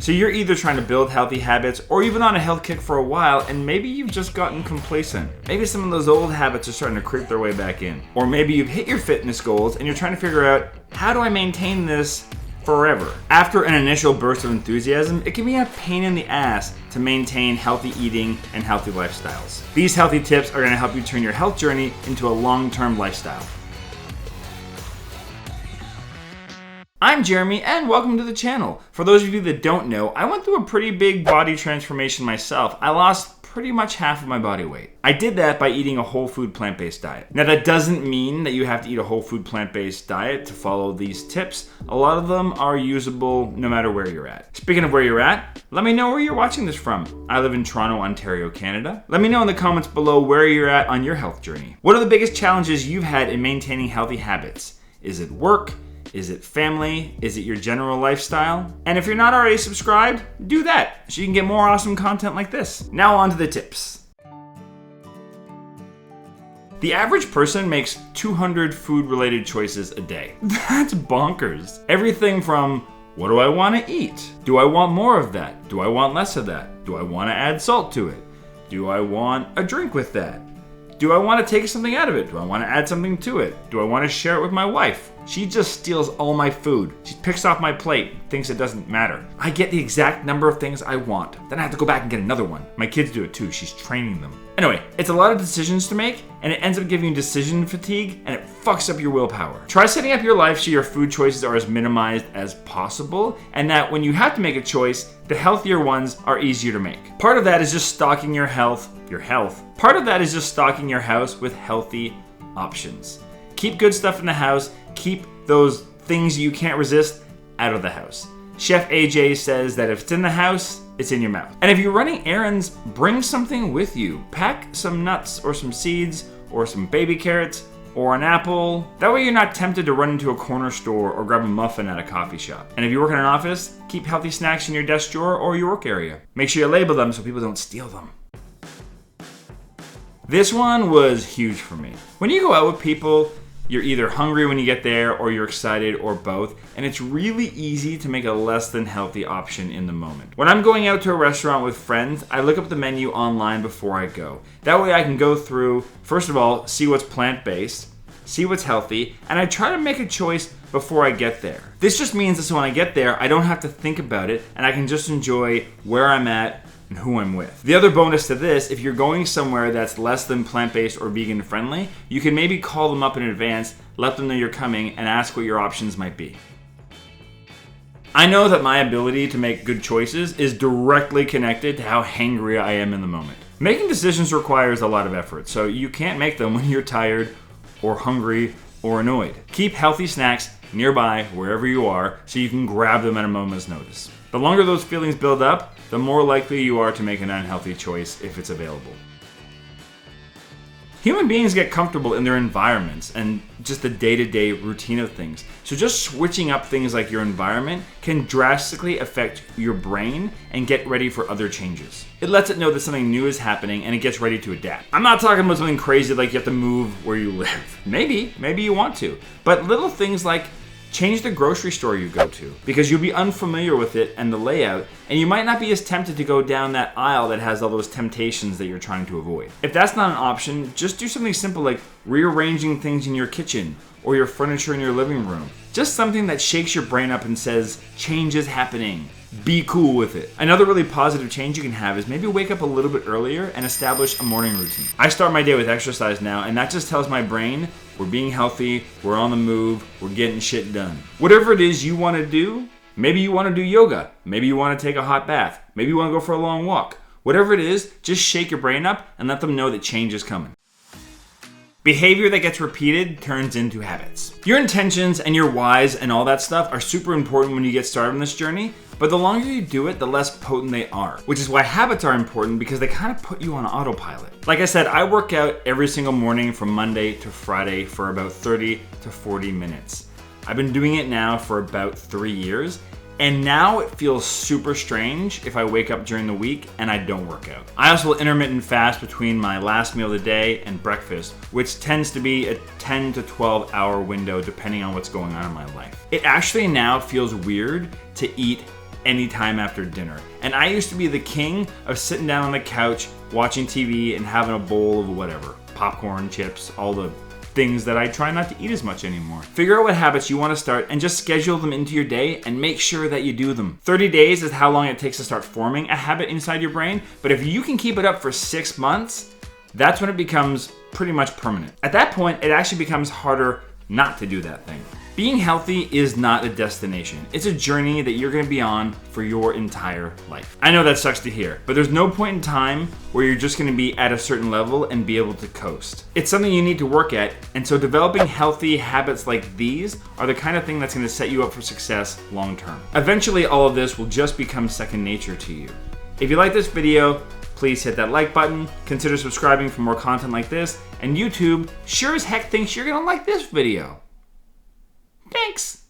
So you're either trying to build healthy habits or you've been on a health kick for a while and maybe you've just gotten complacent. Maybe some of those old habits are starting to creep their way back in. Or maybe you've hit your fitness goals and you're trying to figure out, how do I maintain this forever? After an initial burst of enthusiasm, it can be a pain in the ass to maintain healthy eating and healthy lifestyles. These healthy tips are going to help you turn your health journey into a long-term lifestyle. I'm Jeremy and welcome to the channel. For those of you that don't know, I went through a pretty big body transformation myself. I lost pretty much half of my body weight. I did that by eating a whole food plant-based diet. Now that doesn't mean that you have to eat a whole food plant-based diet to follow these tips. A lot of them are usable no matter where you're at. Speaking of where you're at, let me know where you're watching this from. I live in Toronto, Ontario, Canada. Let me know in the comments below where you're at on your health journey. What are the biggest challenges you've had in maintaining healthy habits? Is it work? Is it family? Is it your general lifestyle? And if you're not already subscribed, do that so you can get more awesome content like this. Now on to the tips. The average person makes 200 food-related choices a day. That's bonkers. Everything from, what do I want to eat? Do I want more of that? Do I want less of that? Do I want to add salt to it? Do I want a drink with that? Do I want to take something out of it? Do I want to add something to it? Do I want to share it with my wife? She just steals all my food. She picks off my plate, thinks it doesn't matter. I get the exact number of things I want. Then I have to go back and get another one. My kids do it too. She's training them. Anyway, it's a lot of decisions to make, and it ends up giving you decision fatigue, and it fucks up your willpower. Try setting up your life so your food choices are as minimized as possible, and that when you have to make a choice, the healthier ones are easier to make. Part of that is just stocking your health. Part of that is just stocking your house with healthy options. Keep good stuff in the house. Keep those things you can't resist out of the house. Chef AJ says that if it's in the house, it's in your mouth. And if you're running errands, bring something with you. Pack some nuts or some seeds or some baby carrots or an apple. That way you're not tempted to run into a corner store or grab a muffin at a coffee shop. And if you work in an office, keep healthy snacks in your desk drawer or your work area. Make sure you label them so people don't steal them. This one was huge for me. When you go out with people, you're either hungry when you get there or you're excited or both, and it's really easy to make a less than healthy option in the moment. When I'm going out to a restaurant with friends, I look up the menu online before I go. That way I can go through, first of all, see what's plant-based, see what's healthy, and I try to make a choice before I get there. This just means that so when I get there, I don't have to think about it, and I can just enjoy where I'm at and who I'm with. The other bonus to this, if you're going somewhere that's less than plant-based or vegan friendly, you can maybe call them up in advance, let them know you're coming, and ask what your options might be. I know that my ability to make good choices is directly connected to how hangry I am in the moment. Making decisions requires a lot of effort, so you can't make them when you're tired or hungry or annoyed. Keep healthy snacks nearby wherever you are so you can grab them at a moment's notice. The longer those feelings build up, the more likely you are to make an unhealthy choice if it's available. Human beings get comfortable in their environments and just the day-to-day routine of things. So just switching up things like your environment can drastically affect your brain and get ready for other changes. It lets it know that something new is happening and it gets ready to adapt. I'm not talking about something crazy like you have to move where you live. Maybe you want to. But little things like change the grocery store you go to because you'll be unfamiliar with it and the layout, and you might not be as tempted to go down that aisle that has all those temptations that you're trying to avoid. If that's not an option, just do something simple like rearranging things in your kitchen or your furniture in your living room. Just something that shakes your brain up and says, change is happening. Be cool with it. Another really positive change you can have is maybe wake up a little bit earlier and establish a morning routine. I start my day with exercise now, and that just tells my brain we're being healthy, we're on the move, we're getting shit done. Whatever it is you want to do, maybe you want to do yoga, maybe you want to take a hot bath, maybe you want to go for a long walk. Whatever it is, just shake your brain up and let them know that change is coming. Behavior that gets repeated turns into habits. Your intentions and your whys and all that stuff are super important when you get started on this journey, but the longer you do it, the less potent they are, which is why habits are important because they kind of put you on autopilot. Like I said, I work out every single morning from Monday to Friday for about 30 to 40 minutes. I've been doing it now for about 3 years, And now it feels super strange if I wake up during the week and I don't work out. I also will intermittent fast between my last meal of the day and breakfast, which tends to be a 10 to 12 hour window depending on what's going on in my life. It actually now feels weird to eat anytime after dinner. And I used to be the king of sitting down on the couch, watching TV and having a bowl of whatever, popcorn, chips, all the things that I try not to eat as much anymore. Figure out what habits you want to start and just schedule them into your day and make sure that you do them. 30 days is how long it takes to start forming a habit inside your brain, but if you can keep it up for 6 months, that's when it becomes pretty much permanent. At that point, it actually becomes harder not to do that thing. Being healthy is not a destination. It's a journey that you're gonna be on for your entire life. I know that sucks to hear, but there's no point in time where you're just gonna be at a certain level and be able to coast. It's something you need to work at, and so developing healthy habits like these are the kind of thing that's gonna set you up for success long term. Eventually, all of this will just become second nature to you. If you like this video, please hit that like button, consider subscribing for more content like this, and YouTube sure as heck thinks you're gonna like this video. Thanks!